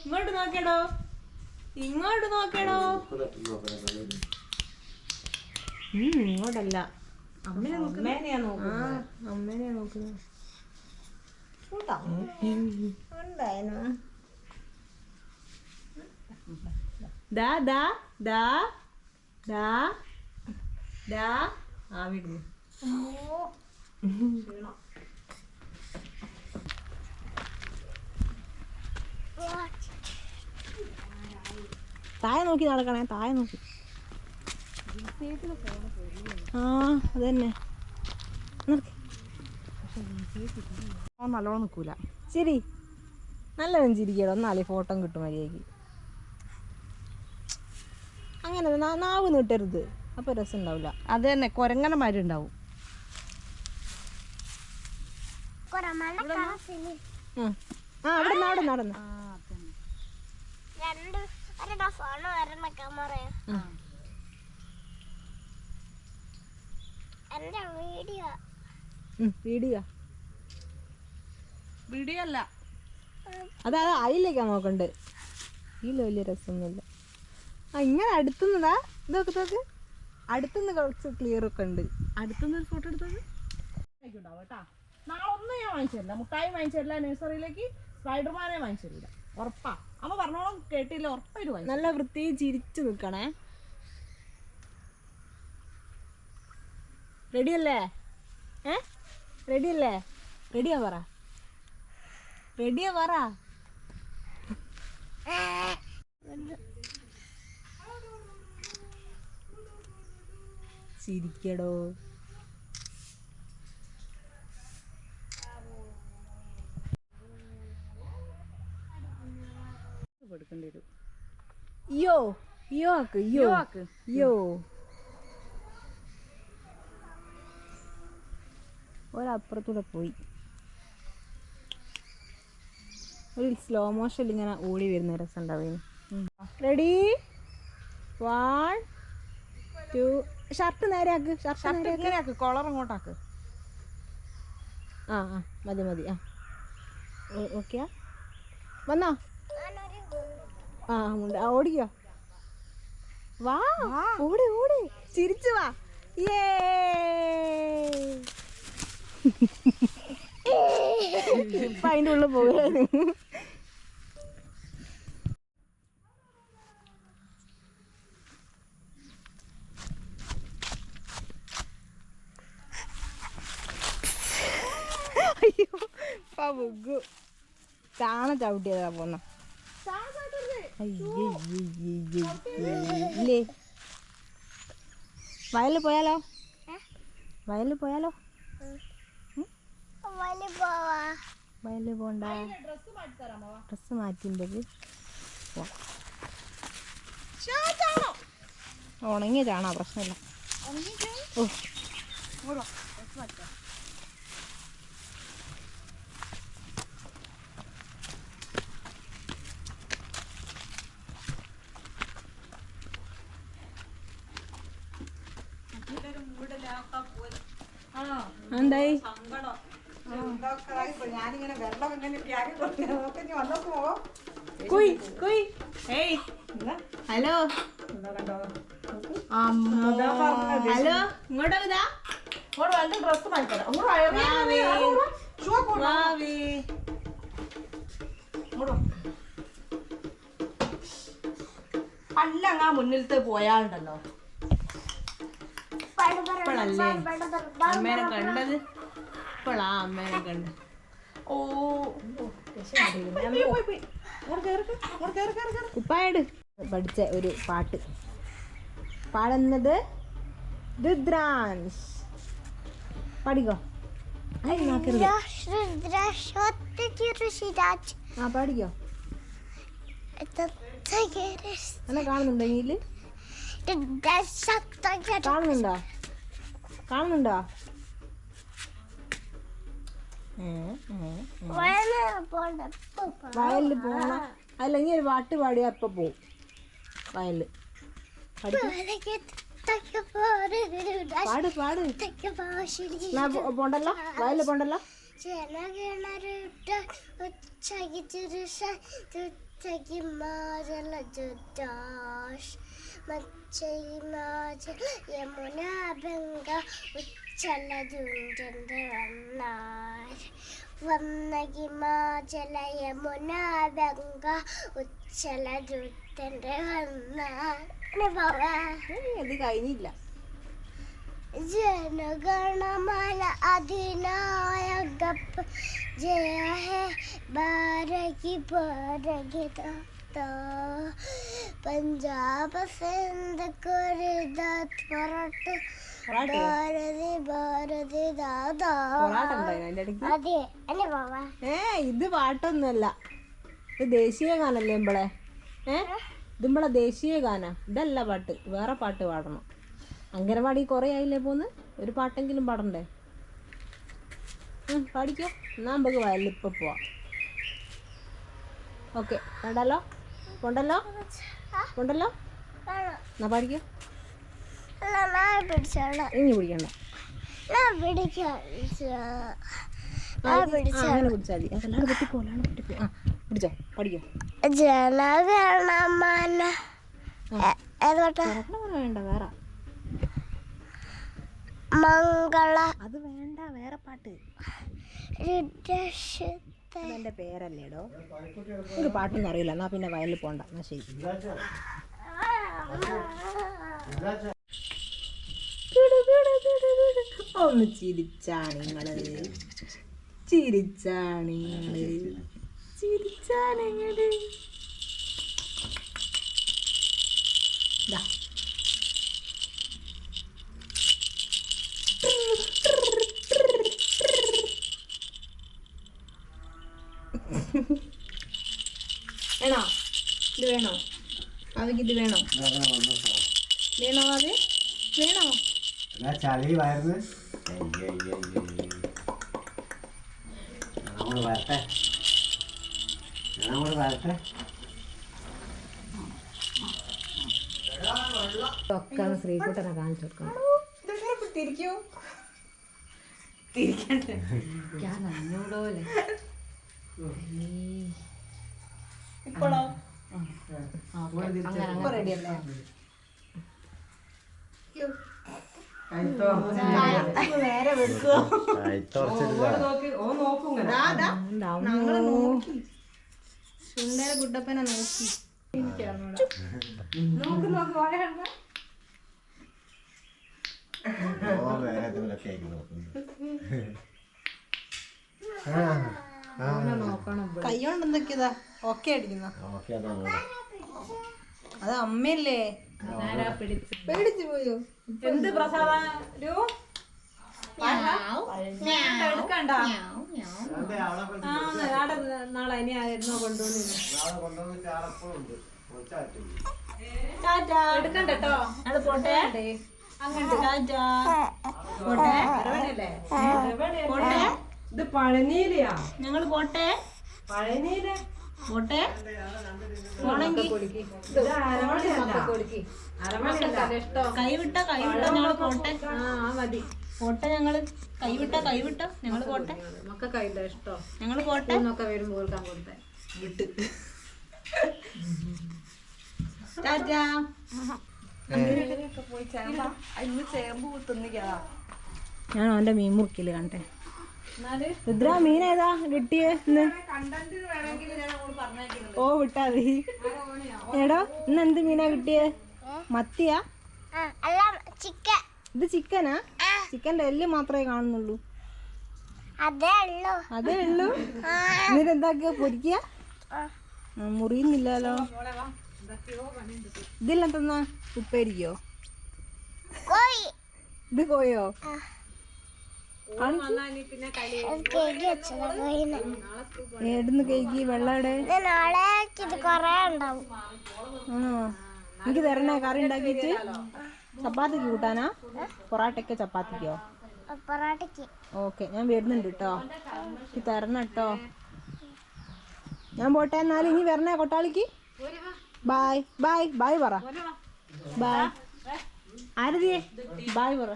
ഇങ്ങോട്ട് നോക്കടോ, ഇങ്ങോട്ട് നോക്കടോ. ഇങ്ങോട്ടല്ല, അമ്മേനെയാ നോക്കുന്നത്. ദാ ദാ ദാ ദാ ദാ ആ വിടുന്നു. താഴെ നോക്കി നടക്കണേ, താഴെ നോക്കി. ആ അതന്നെ നല്ലോണം നിൽക്കൂല. ശരി, നല്ലവൻ ചിരിക്കടോ, എന്നാലേ ഫോട്ടോ കിട്ടും മര്യാദക്ക്. അങ്ങനെ നാവ് നീട്ടരുത്, അപ്പൊ രസം ഉണ്ടാവില്ല. അത് തന്നെ, കൊരങ്ങനമാര് ഉണ്ടാവും. അവിടെ നടന്ന് വീഡിയോ അല്ല, അതാ അതിലേക്കാ നോക്കണ്ട്. ഇതിൽ വലിയ രസമൊന്നുമില്ല. ആ ഇങ്ങനെ അടുത്തുനിന്നതാ, ഇതൊക്കെ നോക്ക്, അടുത്തുനിന്ന് കുറച്ച് ക്ലിയർ ഒക്കെ ഉണ്ട്. അടുത്തുനിന്ന് ഒരു ഫോട്ടോ എടുത്തത് കേട്ടാ. നാളെ ഒന്നും ഞാൻ വാങ്ങിച്ചില്ല, മുട്ടായി വാങ്ങിച്ചില്ല, നഴ്സറിയിലേക്ക് സ്പൈഡർമാനെ വാങ്ങിച്ചില്ല. ഉറപ്പാ, അമ്മ പറഞ്ഞോളം കേട്ടില്ല, ഉറപ്പായിട്ട് വാങ്ങിച്ചു. നല്ല വൃത്തി ചിരിച്ചു നിൽക്കണേ. റെഡിയല്ലേ? റെഡിയല്ലേ? റെഡിയാ പറ, റെഡിയാ പറ. ചിരിക്കടോ. എടുക്കേണ്ടി വരും. യോ യോ ആക്ക്, യോ ആക്ക്, യോ. ഒരപ്പുറത്തൂടെ പോയി. ഒരു സ്ലോ മോഷനിൽ ഇങ്ങനെ ഓടി വരുന്ന രസം ഉണ്ടാവും. റെഡി, 1 2. ഷർട്ട് നേരെ ആക്ക്, ഷർട്ട് ഇങ്ങനെ ആക്ക്, കോളർ അങ്ങോട്ടാക്ക്. ആ ആ മതി മതി. ആ ഓക്കെയാ, വന്നോ? ആ ഉണ്ട്. ഓടിക്കോ, വാ ഓടി ഓടി, ചിരിച്ചു വാ. ഇപ്പൊ അതിൻ്റെ ഉള്ളിൽ പോവുകയായിരുന്നു. അയ്യോ പകുകു ചാണ ചവിട്ടിയതാ പോന്ന. ഇല്ലേ, വയലിൽ പോയാലോ? വയലിൽ പോയാലോ? വയലിൽ പോണ്ട, ഡ്രസ് മാറ്റിണ്ടത്. ഉണങ്ങിയ ചാണോ, പ്രശ്നമില്ല. ഓ എന്തായി? ഹലോ ഹലോ, ഇങ്ങോട്ടോ. ഇതാ ഡ്രസ് മാറ്റിത്തരാം. അല്ല, അങ്ങാ മുന്നിലത്തെ പോയാളുണ്ടല്ലോ. ഇപ്പോഴല്ലേ അമ്മേനെ കണ്ടത്? ഇപ്പോഴാ അമ്മേനെ കണ്ടത്. ഓ കുപ്പായട് പഠിച്ച ഒരു പാട്ട് പാടുന്നത് രുദ്രാൻസ്. പാടിക്കോ. ആ പാടിക്കോ. എന്നെ കാണുന്നുണ്ടോ? ഇതില് കാണുന്നുണ്ടോ? കാണുന്നുണ്ടോ? വയലിൽ പോണ, അല്ലെങ്കിൽ ഒരു പാട്ട് പാടിയാ അപ്പൊ പോവും വയലില്. പാട് പാട്. പോണ്ടല്ലോ, വയലിൽ പോണ്ടല്ലോ. യമുന ബംഗ ഉച്ചല ദുണ്ടന്റെ വന്നഹിമാചല യമുന ബംഗ ഉച്ചല ദുണ്ടന്റെ ഇത് കഴിഞ്ഞില്ല. जनगणमन अधिनायक जय है बारगी बारगिता पंजाब सिंध गुजरात मराठ ഭാരതി ഭാരതി ദാദാ. അതെ അല്ലേ ബാബാ? ഇത് പാട്ടൊന്നുമല്ല, ഇത് ദേശീയ ഗാനല്ലേ ഇമ്പളെ? ഇത് ഇമ്പളെ ദേശീയ ഗാന, ഇതല്ല പാട്ട്, വേറെ പാട്ട് പാടണം. അംഗനവാടി കുറേ ആയില്ലേ പോന്ന്, ഒരു പാട്ടെങ്കിലും പാടണ്ടേ? പാടിക്കോ, എന്നാ നമുക്ക് വയലിൽ ഇപ്പം പോവാം. ഓക്കെ, വേണ്ടല്ലോ, കൊണ്ടല്ലോ കൊണ്ടല്ലോ, എന്നാ പാടിക്കോ. ഇനി പിടിക്കണ്ട, അങ്ങനെ പിടിച്ചാൽ മതി. അതല്ലാണ്ട് പൊട്ടിപ്പോ, അല്ലാണ്ട് പൊട്ടിപ്പോ. ആ പിടിച്ചോ, പഠിക്കോ. ജനഗണമന വേണ്ട, വേറെ മംഗള, അത് വേണ്ട, വേറെ പാട്ട്. എന്റെ പേരല്ലേടോ, ഒരു പാട്ടൊന്നും അറിയില്ല. എന്നാ പിന്നെ വയലിൽ പോണ്ട. എന്നാ ശരി. ഒന്ന് ചിരിച്ചാണിങ്ങള്, ചിരിച്ചാണിങ്ങള്, ചിരിച്ചാണിങ്ങള്. വേണോ? ഇത് വേണോ? അവയ്ക്ക് ഇത് വേണോ? വേണോ? അത് വേണോ? ചളി വയർന്ന് വരട്ടെ, വരട്ടെ. ഒക്കെ ശ്രീകുട്ടനെ കാണിച്ചു കൊടുക്കണം. തിരിക്കൂ, ഇപ്പോഴോ റെഡിയല്ലേ? നേരെ വെക്കുവോ? ചുണ്ടേരെ കുട്ടപ്പനെ നോക്കി നോക്ക് നോക്ക്. കൈകൊണ്ട് എന്തൊക്കെയാ ഓക്കെ അടിക്കുന്ന? അത് അമ്മയല്ലേ, പേടിച്ചു പോയോ? എന്ത് പ്രസാദ എടുക്കണ്ട. നാളെ ഇനി ആയിരുന്നോ കൊണ്ടുവന്നില്ല. എടുക്കണ്ട കേട്ടോ, അത് പോട്ടെ. അങ്ങോട്ട് ടാറ്റാ, പോട്ടെ. പോട്ടെ, ഇത് പഴനിയിലെയാ, ഞങ്ങള് പോട്ടെ. പഴനിയിലെ പോട്ടെ, കൈവിട്ട ഞങ്ങള് പോട്ടെ. മതി, പോട്ടെ. ഞങ്ങള് കൈവിട്ട ഞങ്ങള് പോട്ടെ. മക്കൾക്കായില്ല ഇഷ്ടോ, ഞങ്ങള് പോട്ടെ. ഒക്കെ വരുമ്പോ കൊടുക്കാൻ കൊടുത്തേ വിട്ട്. ടാറ്റാ. ഇന്ന് ചേമ്പ് തിന്നിക്കാ. ഞാൻ അവന്റെ മീൻ മുറിക്കല് കണ്ടേ. രുദ്ര, മീൻ ഏതാ കിട്ടിയേ ഇന്ന്? ഓ വിട്ടാ മതി. എടോ, ഇന്ന് എന്ത് മീനാ കിട്ടിയേ? മത്തിയാ? ഇത് ചിക്കനാ? ചിക്കൻ്റെ എല്ല് മാത്രമേ കാണുന്നുള്ളൂ. അതേ ഉള്ളൂ. എന്നിട്ട് എന്താക്കിയ പൊരിക്കുക? മുറിയുന്നില്ലല്ലോ. ഇതിലെന്തെന്നാ, ഉപ്പേരിക്കോ? ഇത് കോയോ? ഏടുന്ന് കേക്ക് വെള്ളയുടെ ആണോ? എനിക്ക് തരണേ, കറി ഉണ്ടാക്കിയിട്ട്. ചപ്പാത്തിക്ക് കൂട്ടാനാ? പൊറാട്ടയ്ക്കോ ചപ്പാത്തിക്കോ? ഓക്കെ, ഞാൻ വരുന്നുണ്ട് കേട്ടോ. എനിക്ക് തരണം കേട്ടോ. ഞാൻ പോട്ടെ എന്നാലും. ഇനി വരണേ കൊട്ടാളിക്ക്. ബായ് ബായ് ബായ് പറ. ബായ് ആരതിയെ, ബായ് പറ.